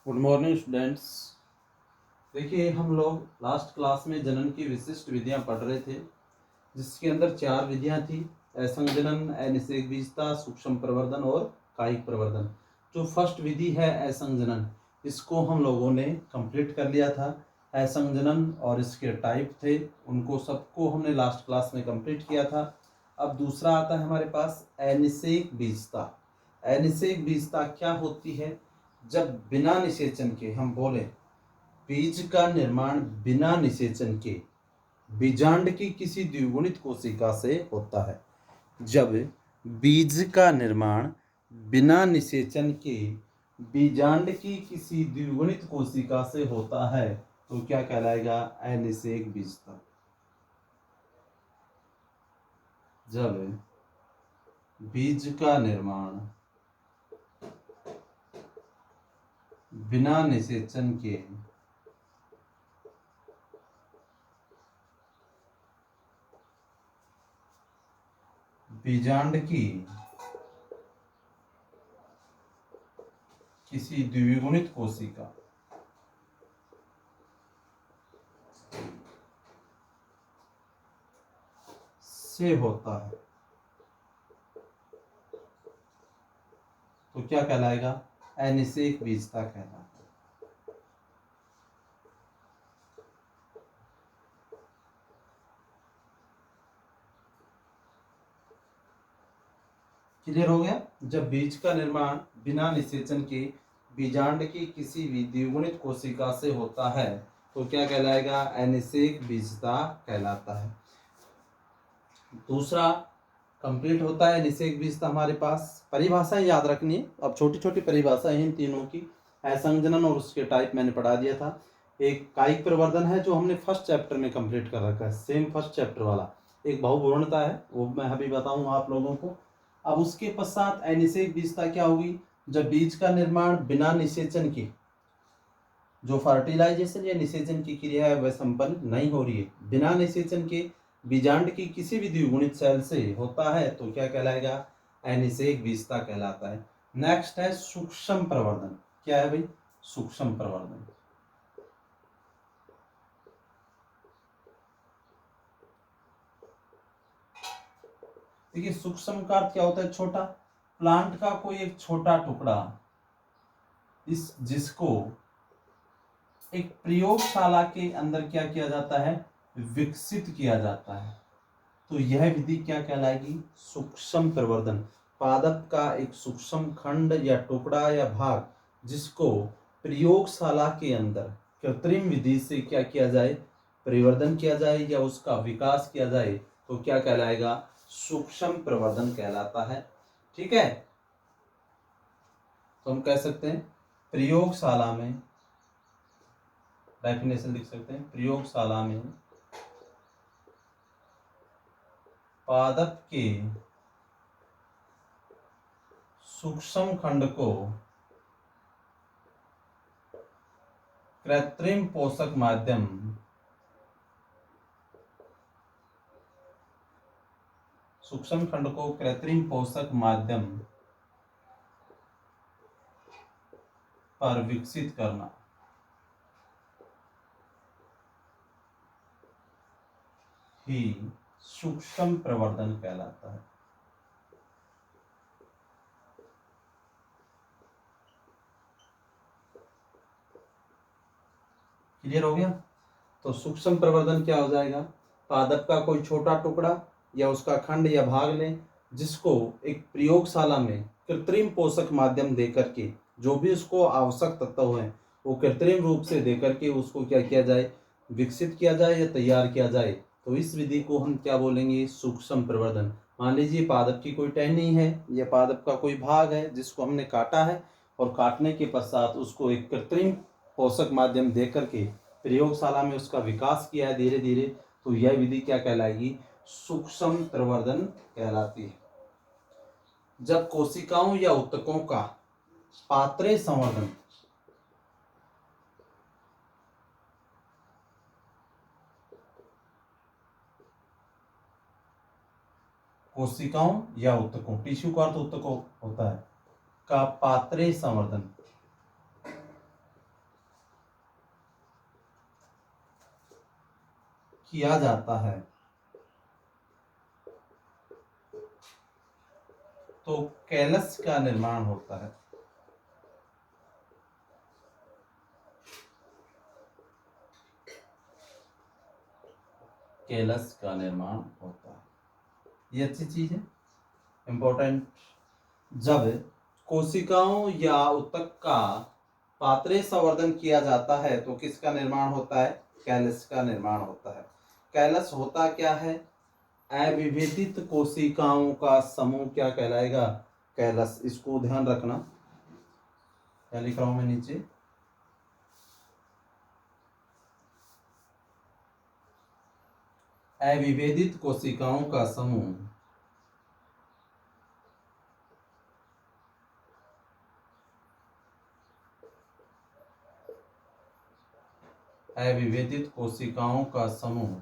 Good morning students. देखिए, हम लोग लास्ट क्लास में जनन की विशिष्ट विधियां पढ़ रहे थे, जिसके अंदर 4 विधियां थी: असंजनन, अनिषेक बीजता, सूक्ष्म प्रवर्धन और कायिक प्रवर्धन। जो फर्स्ट विधि है असंजनन, इसको हम लोगों ने कंप्लीट कर लिया था। असंजनन और इसके टाइप थे, उनको सबको हमने लास्ट क्लास में कंप्लीट किया था। अब दूसरा आता है हमारे पास अनिषेक बीजता। अनिषेक बीजता क्या होती है? जब बिना निषेचन के हम बोले बीज का निर्माण बिना निषेचन के बीजांड की किसी द्विगुणित कोशिका से होता है। जब बीज का निर्माण बिना निषेचन के बीजांड की किसी द्विगुणित कोशिका से होता है तो क्या कहलाएगा? अनिषेक बीजता। जब बीज का निर्माण बिना निषेचन के बीजांड की किसी द्विगुणित कोशिका से होता है तो क्या कहलाएगा? अनिषेक बीजता कहलाता है। क्लियर हो गया? जब बीज का निर्माण बिना निषेचन के बीजांड की किसी भी द्विगुणित कोशिका से होता है तो क्या कहलाएगा? अनिषेक बीजता कहलाता है। दूसरा कंप्लीट होता है अनिषेक बीजता। हमारे पास परिभाषाएं याद रखनी है। अब छोटी छोटी परिभाषाएं इन तीनों की, असंजनन और उसके टाइप मैंने पढ़ा दिया था। एक कायिक प्रवर्धन है जो हमने फर्स्ट चैप्टर में कंप्लीट कर रखा है, सेम फर्स्ट चैप्टर वाला। एक बहुपूर्णता है, वो मैं अभी बताऊंगा आप लोगों को। अब उसके पश्चात अनिषेक बीजता क्या होगी? जब बीज का निर्माण बिना निषेचन के, जो फर्टिलाइजेशन या निषेचन की क्रिया है वह संपन्न नहीं हो रही है, बिना निषेचन के बीजांड की किसी भी द्विगुणित सेल से होता है तो क्या कहलाएगा? अनिषेक बीजता कहलाता है। नेक्स्ट है सूक्ष्म प्रवर्धन। क्या है भाई? सूक्ष्म प्रवर्धन। देखिए, सूक्ष्म का अर्थ क्या होता है? छोटा। प्लांट का कोई एक छोटा टुकड़ा जिसको एक प्रयोगशाला के अंदर क्या किया जाता है? विकसित किया जाता है, तो यह विधि क्या कहलाएगी? सूक्ष्म प्रवर्धन। पादप का एक सूक्ष्म खंड या टुकड़ा या भाग जिसको प्रयोगशाला के अंदर कृत्रिम विधि से क्या किया जाए? परिवर्धन किया जाए या उसका विकास किया जाए तो क्या कहलाएगा? सूक्ष्म प्रवर्धन कहलाता है। ठीक है, तो हम कह सकते हैं प्रयोगशाला में, डेफिनेशन लिख सकते हैं, प्रयोगशाला में पादप के सूक्ष्म खंड को कृत्रिम पोषक माध्यम सूक्ष्म खंड को कृत्रिम पोषक माध्यम पर विकसित करना ही सूक्ष्म प्रवर्धन कहलाता है। क्लियर हो गया? तो सूक्ष्म प्रवर्धन क्या हो जाएगा? पादप का कोई छोटा टुकड़ा या उसका खंड या भाग लें जिसको एक प्रयोगशाला में कृत्रिम पोषक माध्यम देकर के, जो भी उसको आवश्यक तत्व है वो कृत्रिम रूप से देकर के उसको क्या किया जाए? विकसित किया जाए या तैयार किया जाए, तो इस विधि को हम क्या बोलेंगे? सूक्ष्म प्रवर्धन। मान लीजिए पादप की कोई टहनी है या पादप का कोई भाग है जिसको हमने काटा है, और काटने के पश्चात उसको एक कृत्रिम पोषक माध्यम दे करके प्रयोगशाला में उसका विकास किया है धीरे धीरे, तो यह विधि क्या कहलाएगी? सूक्ष्म प्रवर्धन कहलाती है। जब कोशिकाओं या ऊतकों का पात्रे संवर्धन कोशिकाओं या ऊतकों, टिश्यू का अर्थ ऊतकों होता है, का पात्रे संवर्धन किया जाता है तो कैलस का निर्माण होता है। कैलस का निर्माण होता है। ये अच्छी चीज है, इंपॉर्टेंट। जब कोशिकाओं या ऊतक का पात्रे संवर्धन किया जाता है तो किसका निर्माण होता है? कैलस का निर्माण होता है। कैलस होता क्या है? अविभेदित कोशिकाओं का समूह क्या कहलाएगा? कैलस। इसको ध्यान रखना, क्या लिख रहा हूं मैं नीचे, अविभेदित कोशिकाओं का समूह अविभेदित कोशिकाओं का समूह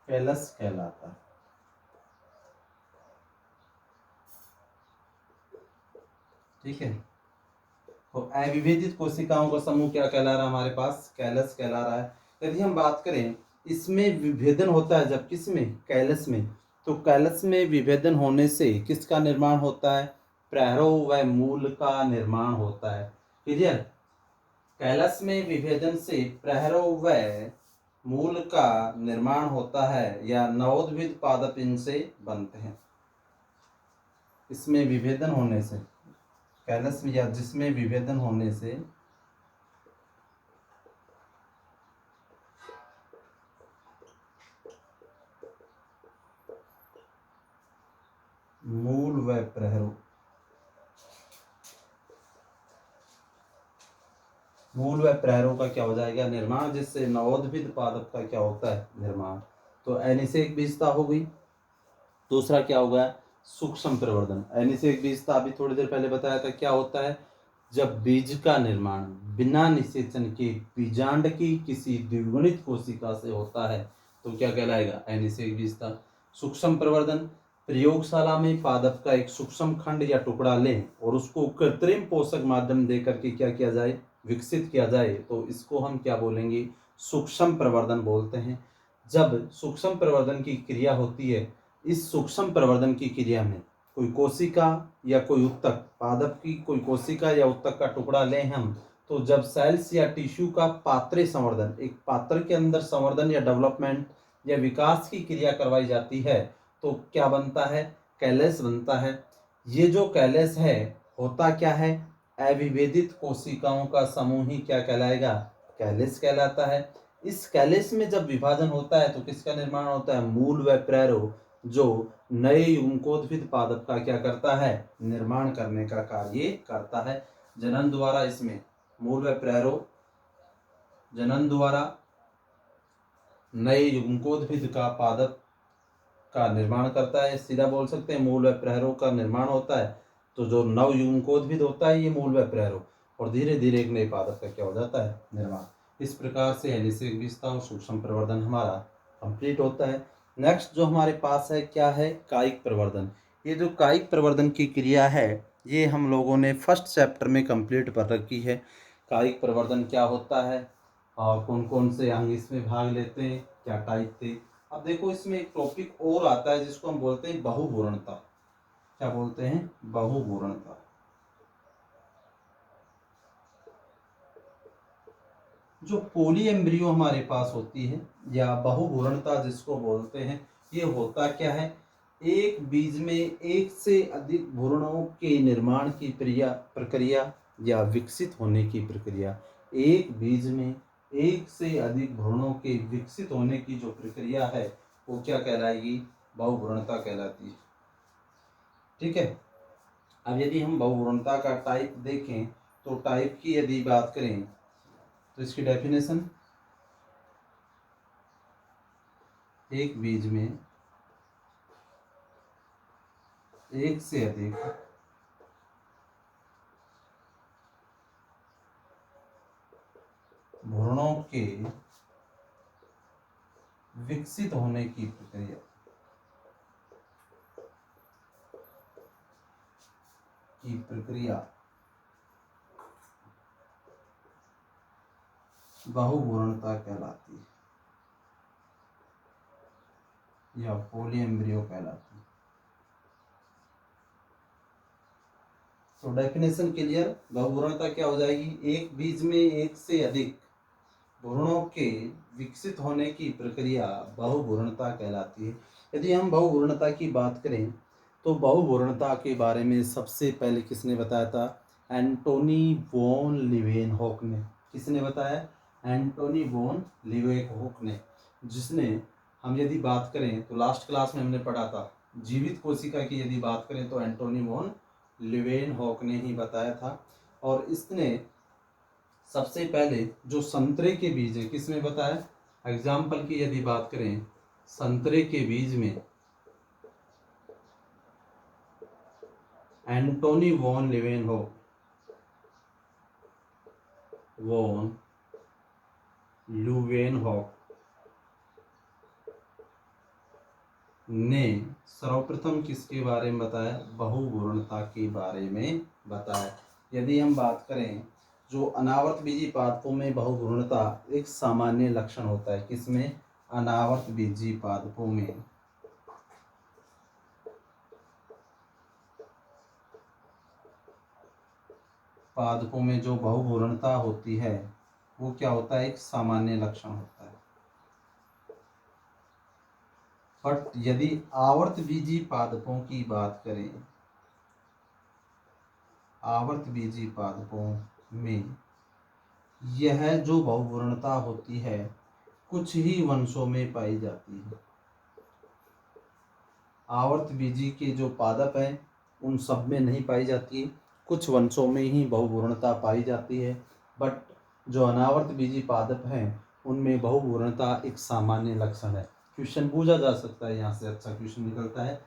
कैलस कहलाता है। ठीक है, तो अविभेदित कोशिकाओं का समूह क्या कहला रहा है हमारे पास? कैलस कहला रहा है। यदि हम बात करें, इसमें विभेदन होता है जब, किसमें? कैलस में। तो कैलस में विभेदन होने से किसका निर्माण होता है? प्रहरो व मूल का निर्माण होता है। क्लियर? कैलस में विभेदन से प्रहरो व मूल का निर्माण होता है या नवोद्भिद पादप इनसे बनते हैं। इसमें विभेदन होने से, कैलस में या जिसमें विभेदन होने से मूल व प्रहरो, मूल व प्रहरों का क्या हो जाएगा? निर्माण, जिससे नवोद्भिद पादप का क्या होता है? निर्माण। तो अनिषेक बीजता हो गई। दूसरा क्या होगा? सूक्ष्म प्रवर्धन। अनिषेक बीजता अभी थोड़ी देर पहले बताया था, क्या होता है? जब बीज का निर्माण बिना निषेचन के बीजांड की किसी द्विगुणित कोशिका से होता है तो क्या कहलाएगा? अनिषेक बीजता। सूक्ष्म प्रवर्धन, प्रयोगशाला में पादप का एक सूक्ष्म खंड या टुकड़ा लें और उसको कृत्रिम पोषक माध्यम देकर के क्या किया जाए? विकसित किया जाए, तो इसको हम क्या बोलेंगे? सूक्ष्म प्रवर्धन बोलते हैं। जब सूक्ष्म प्रवर्धन की क्रिया होती है, इस सूक्ष्म प्रवर्धन की क्रिया में कोई कोशिका या कोई उत्तक, पादप की कोई कोशिका या उत्तक का टुकड़ा लें हम, तो जब सेल्स या टिश्यू का पात्रे संवर्धन, एक पात्र के अंदर संवर्धन या डेवलपमेंट या विकास की क्रिया करवाई जाती है तो क्या बनता है? कैलस बनता है। ये जो कैलस है, होता क्या है? अविभेदित कोशिकाओं का समूह ही क्या कहलाएगा? कैलस कहलाता है। इस कैलस में जब विभाजन होता है तो किसका निर्माण होता है? मूल व प्रैरो, जो नए युग्मकोद्भिद पादप का क्या करता है? निर्माण करने का कार्य करता है। जनन द्वारा इसमें मूल व प्रैरो जनन द्वारा नए युग्मकोद्भिद का पादप का निर्माण करता है। सीधा बोल सकते हैं मूल व प्रहरों का निर्माण होता है। तो जो नव युग्मकोद्भिद होता है ये मूल व प्रहरों, और धीरे धीरे एक नए पादप का क्या हो जाता है? निर्माण। इस प्रकार से अनिषेक बीजता और सूक्ष्म प्रवर्धन हमारा कंप्लीट होता है। नेक्स्ट जो हमारे पास है क्या है? कायिक प्रवर्धन। ये जो कायिक प्रवर्धन की क्रिया है ये हम लोगों ने फर्स्ट चैप्टर में कंप्लीट कर रखी है। कायिक प्रवर्धन क्या होता है और कौन कौन से अंग इसमें भाग लेते हैं, क्या टाइप थे। अब देखो इसमें एक टॉपिक और आता है जिसको हम बोलते हैं बहुभूरणता। क्या बोलते हैं? बहुभूरणता। जो पोली एम्ब्रियो हमारे पास होती है या बहुभूरणता जिसको बोलते हैं, ये होता क्या है? एक बीज में एक से अधिक भ्रूणों के निर्माण की प्रक्रिया या विकसित होने की प्रक्रिया। एक बीज में एक से अधिक भ्रूणों के विकसित होने की जो प्रक्रिया है वो क्या कहलाएगी? बहुभ्रूणता कहलाती है। ठीक है। अब यदि हम बहुभ्रूणता का टाइप देखें तो टाइप की यदि बात करें तो इसकी डेफिनेशन, एक बीज में एक से अधिक भ्रूणों के विकसित होने की प्रक्रिया बहुभ्रूणता कहलाती है या पॉलीएम्ब्रियो कहलाती है। तो डेफिनेशन क्लियर। बहुभ्रूणता क्या हो जाएगी? एक बीज में एक से अधिक भ्रूणों के विकसित होने की प्रक्रिया बहुभ्रूणता कहलाती है। यदि हम बहुभ्रूणता की बात करें तो बहुभ्रूणता के बारे में सबसे पहले किसने बताया था? एंटोनी वॉन लीवेनहॉक ने। किसने बताया? एंटोनी वॉन लीवेनहॉक ने, जिसने हम यदि बात करें तो लास्ट क्लास में हमने पढ़ा था जीवित कोशिका की यदि बात करें तो एंटोनी वॉन लीवेनहॉक ने ही बताया था। और इसने सबसे पहले जो संतरे के बीज है किसमें बताया? एग्जाम्पल की यदि बात करें संतरे के बीज में एंटोनी वॉन लीवेनहॉक ने सर्वप्रथम किसके बारे में बताया? बहुभ्रूणता के बारे में बताया। यदि हम बात करें जो अनावर्त बीजी पादपों में बहुभ्रूणता एक सामान्य लक्षण होता है। किसमें? अनावर्त बीजी पादपों में जो बहुभ्रूणता होती है वो क्या होता है? एक सामान्य लक्षण होता है। बट यदि आवर्त बीजी पादपों की बात करें, आवर्त बीजी पादपों में यह जो बहुभ्रूणता होती है कुछ ही वंशों में पाई जाती है। आवर्त बीजी के जो पादप हैं उन सब में नहीं पाई जाती, कुछ वंशों में ही बहुभ्रूणता पाई जाती है। बट जो अनावर्त बीजी पादप हैं उनमें बहुभ्रूणता एक सामान्य लक्षण है। क्वेश्चन पूछा जा सकता है, यहाँ से अच्छा क्वेश्चन निकलता है,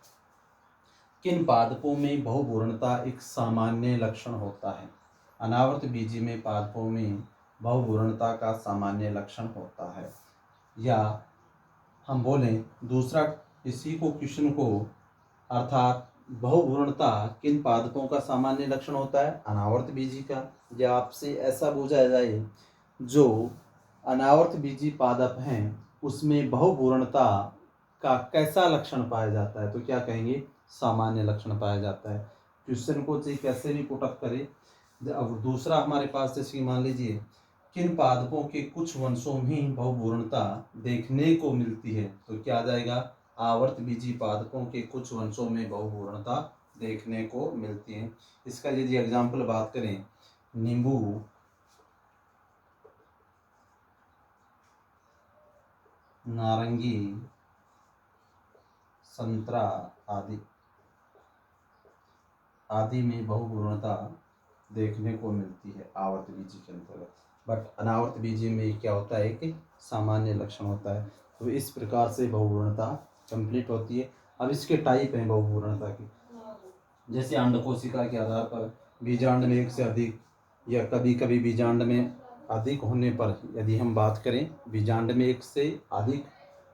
किन पादपों में बहुभ्रूणता एक सामान्य लक्षण होता है? अनावर्त बीजी में पादपों में बहुभ्रूणता का सामान्य लक्षण होता है। या हम बोलें दूसरा इसी को क्वेश्चन को, अर्थात बहुभ्रूणता किन पादपों का सामान्य लक्षण होता है? अनावर्त बीजी का। या आपसे ऐसा पूछा जाए जो अनावर्त बीजी पादप हैं उसमें बहुभ्रूणता का कैसा लक्षण पाया जाता है? तो क्या कहेंगे? सामान्य लक्षण पाया जाता है। क्वेश्चन को चाहे कैसे भी पुट अप करें। अब दूसरा हमारे पास जैसे मान लीजिए किन पादपों के कुछ वंशों में बहुभ्रूणता देखने को मिलती है? तो क्या आ जाएगा? आवर्त बीजी पादपों के कुछ वंशों में बहुभ्रूणता देखने को मिलती है। इसका यदि एग्जाम्पल बात करें, नींबू, नारंगी, संतरा आदि में बहुभ्रूणता देखने को मिलती है आवर्त बीजी के अंतर्गत। बट अनावर्त बीजी में क्या होता है कि सामान्य लक्षण होता है। तो इस प्रकार से बहुभ्रूणता कंप्लीट होती है। अब इसके टाइप हैं बहुभ्रूणता के, जैसे अंड कोशिका के आधार पर बीजांड में एक से अधिक या कभी कभी बीजांड में अधिक होने पर, यदि हम बात करें बीजांड में एक से अधिक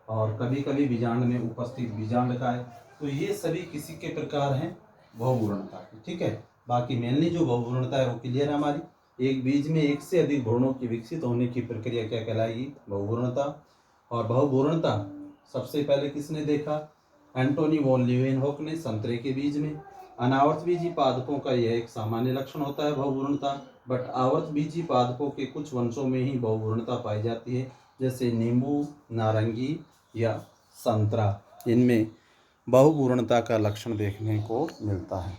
और कभी कभी बीजांड में उपस्थित बीजांड का है, तो ये सभी किसी के प्रकार हैं? बहुभ्रूणता की। ठीक है, बाकी मेनली जो बहुभ्रूणता है वो क्लियर है हमारी। एक बीज में एक से अधिक भ्रूणों की विकसित होने की प्रक्रिया क्या कहलाएगी? बहुभ्रूणता। और बहुभ्रूणता सबसे पहले किसने देखा? एंटोनी वॉन लीवेनहॉक ने संतरे के बीज में। अनावर्त बीजी पादपों का यह एक सामान्य लक्षण होता है बहुभ्रूणता। बट आवर्त बीजी पादपों के कुछ वंशों में ही बहुभ्रूणता पाई जाती है, जैसे नींबू, नारंगी या संतरा, इनमें बहुभ्रूणता का लक्षण देखने को मिलता है।